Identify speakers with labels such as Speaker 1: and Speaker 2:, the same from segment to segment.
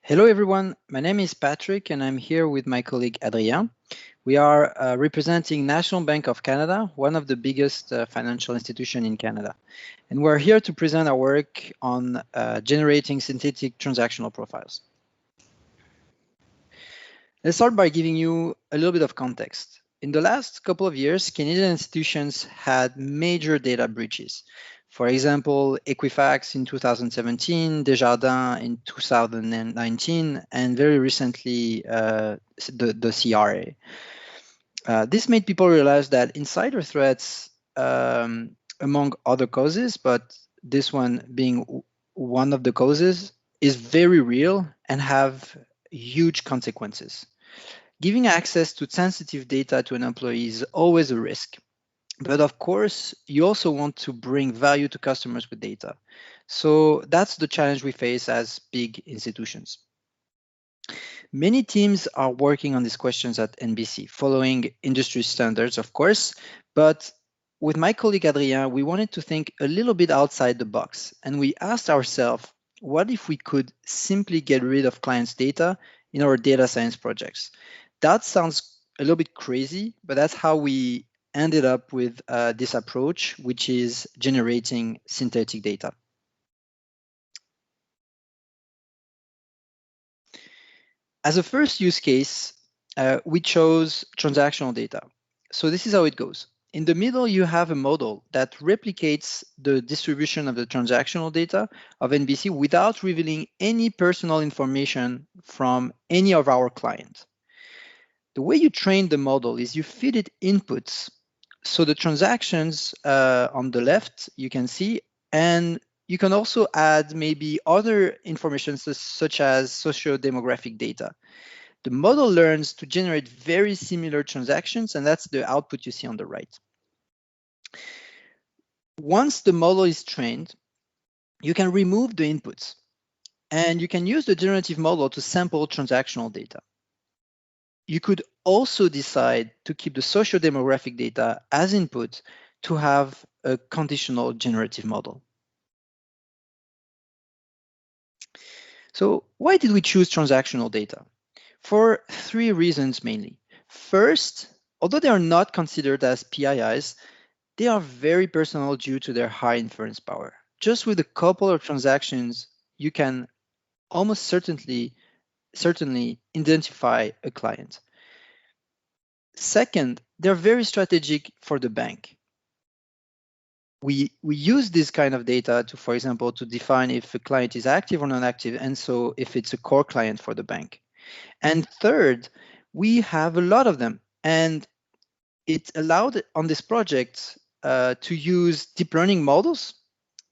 Speaker 1: Hello everyone, my name is Patrick and I'm here with my colleague Hadrien. We are representing National Bank of Canada, one of the biggest financial institutions in Canada. And we're here to present our work on generating synthetic transactional profiles. Let's start by giving you a little bit of context. In the last couple of years, Canadian institutions had major data breaches. For example, Equifax in 2017, Desjardins in 2019, and very recently, the CRA. This made people realize that insider threats, among other causes, but this one being one of the causes, is very real and have huge consequences. Giving access to sensitive data to an employee is always a risk. But of course, you also want to bring value to customers with data. So that's the challenge we face as big institutions. Many teams are working on these questions at NBC, following industry standards, of course, but with my colleague Hadrien, we wanted to think a little bit outside the box, and we asked ourselves, what if we could simply get rid of clients' data in our data science projects? That sounds a little bit crazy, but that's how we ended up with this approach, which is generating synthetic data. As a first use case, we chose transactional data. So this is how it goes. In the middle, you have a model that replicates the distribution of the transactional data of NBC without revealing any personal information from any of our clients. The way you train the model is you feed it inputs. So the transactions on the left, you can see, and you can also add maybe other information such as socio-demographic data. The model learns to generate very similar transactions, and that's the output you see on the right. Once the model is trained, you can remove the inputs, and you can use the generative model to sample transactional data. You could also decide to keep the socio-demographic data as input to have a conditional generative model. So why did we choose transactional data? For three reasons mainly. First, although they are not considered as PIIs, they are very personal due to their high inference power. Just with a couple of transactions, you can almost certainly identify a client. Second, they're very strategic for the bank. We use this kind of data to, for example, to define if a client is active or non-active, and so if it's a core client for the bank. And third, we have a lot of them, and it allowed on this project to use deep learning models,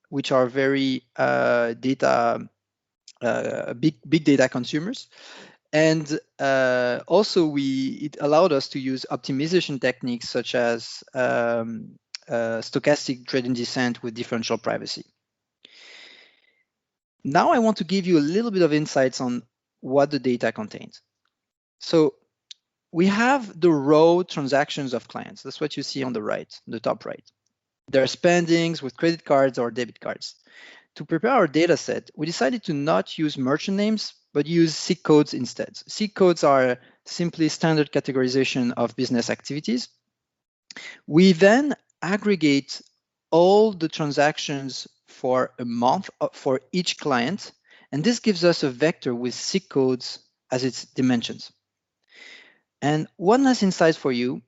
Speaker 1: which are very big data consumers. And also, it allowed us to use optimization techniques such as stochastic gradient descent with differential privacy. Now I want to give you a little bit of insights on what the data contains. So we have the raw transactions of clients. That's what you see on the right, the top right. Their spendings with credit cards or debit cards. To prepare our data set, we decided to not use merchant names, but use SIC codes instead. SIC codes are simply standard categorization of business activities. We then aggregate all the transactions for a month for each client, and this gives us a vector with SIC codes as its dimensions. And one last insight for you,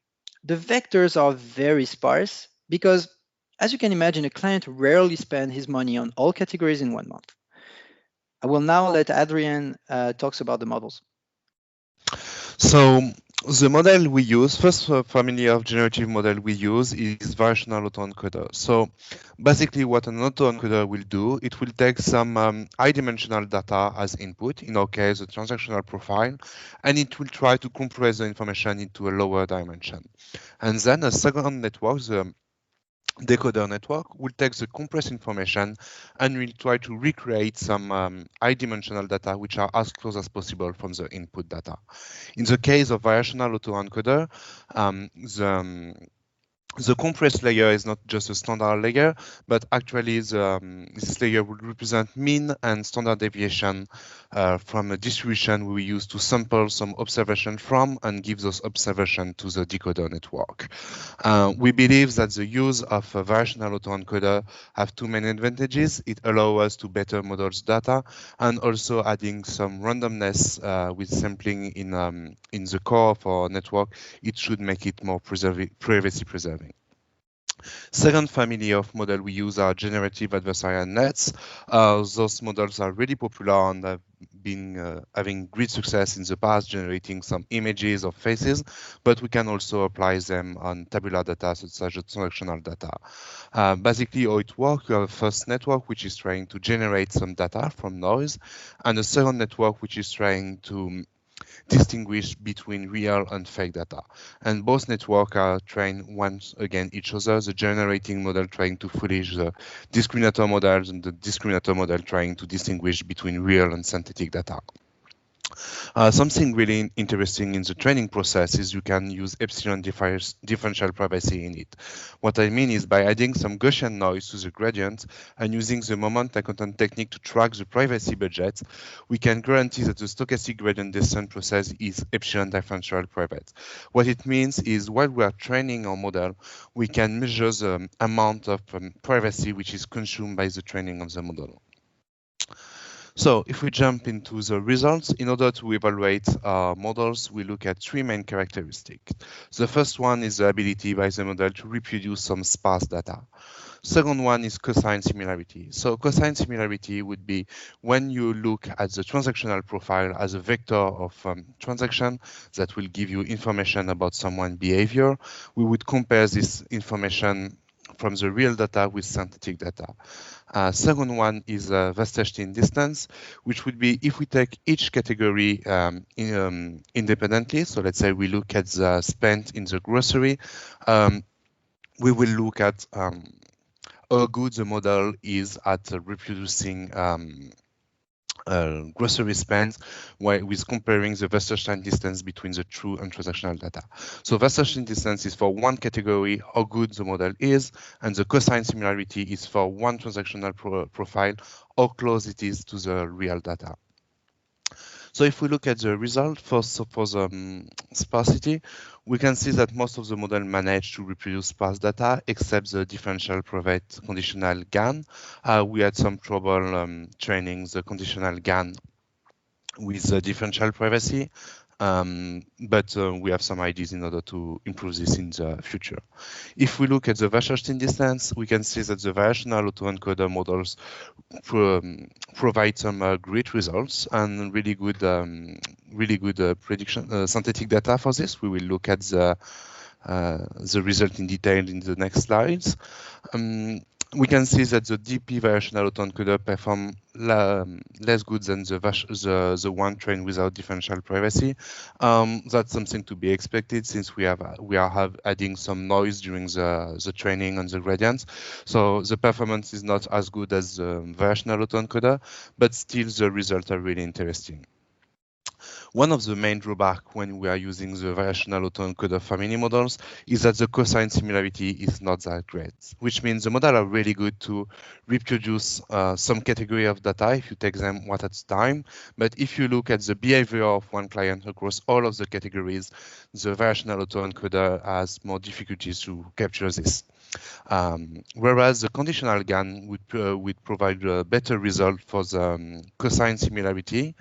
Speaker 1: the vectors are very sparse because, as you can imagine, a client rarely spends his money on all categories in 1 month. I will now let Hadrien talks about the models.
Speaker 2: So the model we use, first family of generative model we use is variational autoencoder. So basically what an autoencoder will do, it will take some high dimensional data as input, in our case, a transactional profile, and it will try to compress the information into a lower dimension. And then a second network, the decoder network, will take the compressed information and will try to recreate some high-dimensional data which are as close as possible from the input data. In the case of variational autoencoder, The compressed layer is not just a standard layer, but actually this layer will represent mean and standard deviation from a distribution we use to sample some observation from and give those observations to the decoder network. We believe that the use of a variational autoencoder have two main advantages. It allows us to better model data, and also adding some randomness with sampling in the core of our network, it should make it more privacy preserving. Second family of model we use are generative adversarial nets. Those models are really popular and have been having great success in the past, generating some images of faces, but we can also apply them on tabular data such as transactional data. Basically, how it works, you have a first network which is trying to generate some data from noise, and a second network which is trying to distinguish between real and fake data. And both networks are trained once again each other, the generating model trying to foolish the discriminator models and the discriminator model trying to distinguish between real and synthetic data. Something really interesting in the training process is you can use epsilon differential privacy in it. What I mean is by adding some Gaussian noise to the gradient and using the moment content technique to track the privacy budget, we can guarantee that the stochastic gradient descent process is epsilon differential private. What it means is while we are training our model, we can measure the amount of privacy which is consumed by the training of the model. So if we jump into the results, in order to evaluate our models, we look at three main characteristics. The first one is the ability by the model to reproduce some sparse data. Second one is cosine similarity. So cosine similarity would be when you look at the transactional profile as a vector of transaction that will give you information about someone's behavior, we would compare this information from the real data with synthetic data. Second one is Wasserstein distance, which would be if we take each category independently. So let's say we look at the spend in the grocery. We will look at how good the model is at reproducing grocery spend with comparing the Wasserstein distance between the true and transactional data. So Wasserstein distance is for one category, how good the model is, and the cosine similarity is for one transactional profile, how close it is to the real data. So if we look at the result for the sparsity, we can see that most of the model managed to reproduce sparse data except the differential private conditional GAN. We had some trouble training the conditional GAN with the differential privacy, but we have some ideas in order to improve this in the future. If we look at the Wasserstein distance, we can see that the variational autoencoder models provide some great results and really good prediction synthetic data for this. We will look at the result in detail in the next slides. We can see that the DP variational autoencoder perform less good than the one trained without differential privacy. That's something to be expected since we are adding some noise during the training on the gradients. So the performance is not as good as the variational autoencoder, but still the results are really interesting. One of the main drawbacks when we are using the variational autoencoder family models is that the cosine similarity is not that great, which means the models are really good to reproduce some category of data if you take them one at a time. But if you look at the behavior of one client across all of the categories, the variational autoencoder has more difficulties to capture this. Whereas the conditional GAN would provide a better result for the cosine similarity.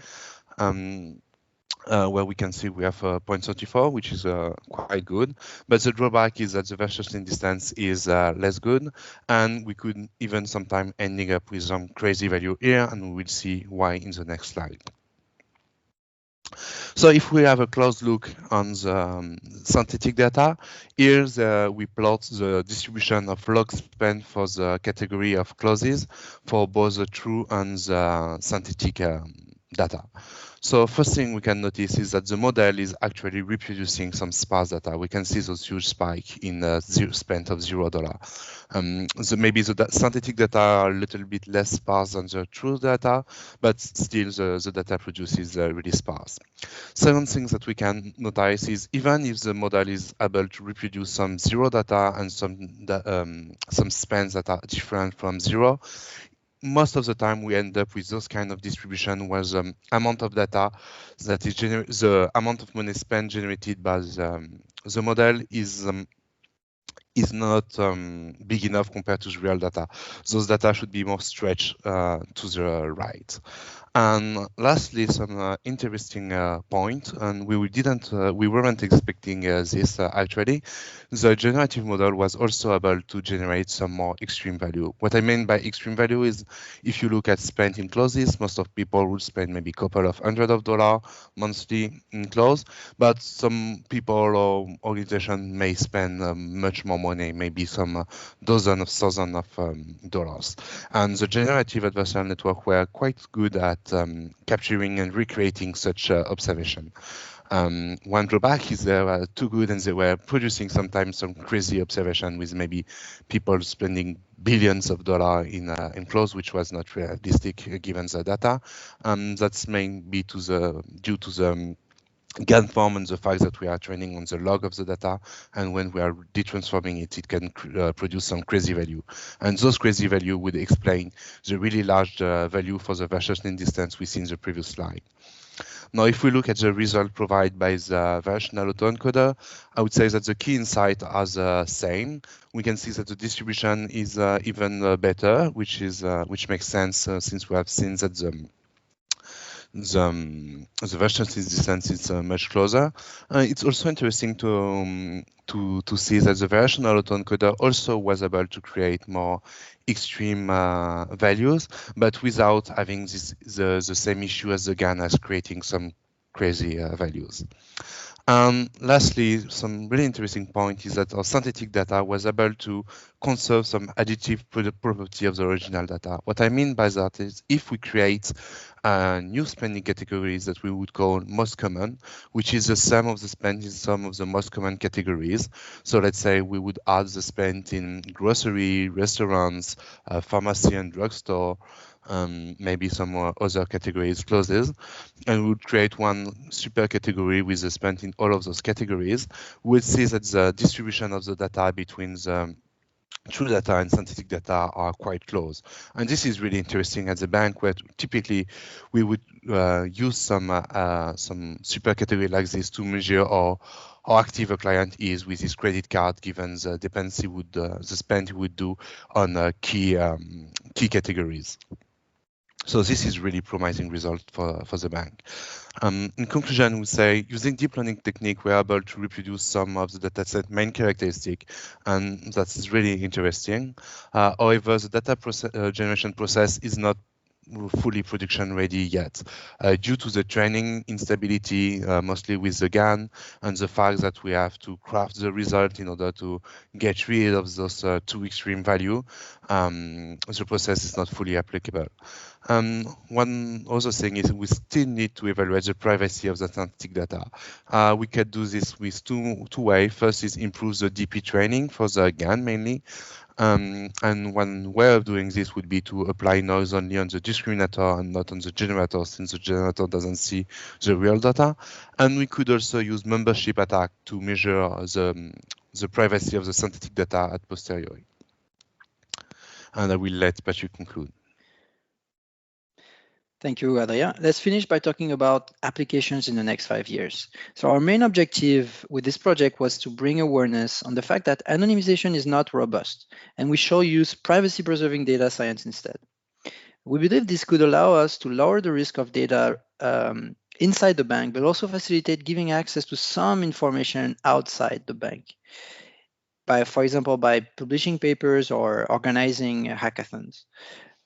Speaker 2: Where we can see we have 0.34, which is quite good. But the drawback is that the Wasserstein distance is less good, and we could even sometimes ending up with some crazy value here, and we will see why in the next slide. So if we have a close look on the synthetic data, here we plot the distribution of log spend for the category of clauses for both the true and the synthetic data. So first thing we can notice is that the model is actually reproducing some sparse data. We can see those huge spike in spent of $0. Maybe the synthetic data are a little bit less sparse than the true data, but still the data produced is really sparse. Second thing that we can notice is even if the model is able to reproduce some zero data and some spans that are different from zero, most of the time we end up with those kind of distribution where the amount of data that is the amount of money spent generated by the model is not big enough compared to the real data. Those data should be more stretched to the right. And lastly, some interesting point, and we weren't expecting this actually. The generative model was also able to generate some more extreme value. What I mean by extreme value is if you look at spend in closes, most of people would spend maybe a couple of $100 monthly in close, but some people or organization may spend much more money, maybe some dozen of thousands of dollars. And the generative adversarial network were quite good at capturing and recreating such observation. One drawback is they were too good and they were producing sometimes some crazy observation with maybe people spending billions of dollars in close, which was not realistic given the data. That's maybe due to the GAN form and the fact that we are training on the log of the data, and when we are detransforming it, it can produce some crazy value. And those crazy value would explain the really large value for the variation distance we see in the previous slide. Now, if we look at the result provided by the variational autoencoder, I would say that the key insights are the same. We can see that the distribution is even better, which makes sense since we have seen that the variation distance is much closer. It's also interesting to see that the variational autoencoder also was able to create more extreme values, but without having the same issue as the GAN as creating some crazy values. Lastly, some really interesting point is that our synthetic data was able to conserve some additive property of the original data. What I mean by that is if we create new spending categories that we would call most common, which is the sum of the spend in some of the most common categories. So let's say we would add the spend in grocery, restaurants, pharmacy and drugstore, maybe some other categories closes, and we would create one super category with the spend in all of those categories. We'll see that the distribution of the data between the true data and synthetic data are quite close. And this is really interesting at the bank, where typically we would use some super category like this to measure how active a client is with his credit card, given the dependency the spend he would do on key categories. So this is really promising result for the bank. In conclusion, we say using deep learning technique, we're able to reproduce some of the dataset main characteristic, and that's really interesting. However, the data generation process is not fully production ready yet due to the training instability, mostly with the GAN, and the fact that we have to craft the result in order to get rid of those two extreme value. The process is not fully applicable. One other thing is we still need to evaluate the privacy of the synthetic data. We can do this with two ways. First is improve the DP training for the GAN mainly. And one way of doing this would be to apply noise only on the discriminator and not on the generator, since the generator doesn't see the real data. And we could also use membership attack to measure the privacy of the synthetic data at posteriori. And I will let Patrick conclude.
Speaker 1: Thank you, Hadrien. Let's finish by talking about applications in the next 5 years. So our main objective with this project was to bring awareness on the fact that anonymization is not robust, and we shall use privacy-preserving data science instead. We believe this could allow us to lower the risk of data inside the bank, but also facilitate giving access to some information outside the bank, for example, by publishing papers or organizing hackathons.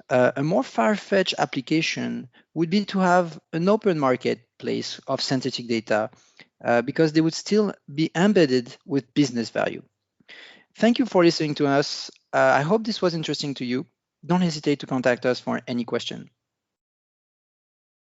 Speaker 1: A more far-fetched application would be to have an open marketplace of synthetic data because they would still be embedded with business value. Thank you for listening to us. I hope this was interesting to you. Don't hesitate to contact us for any question.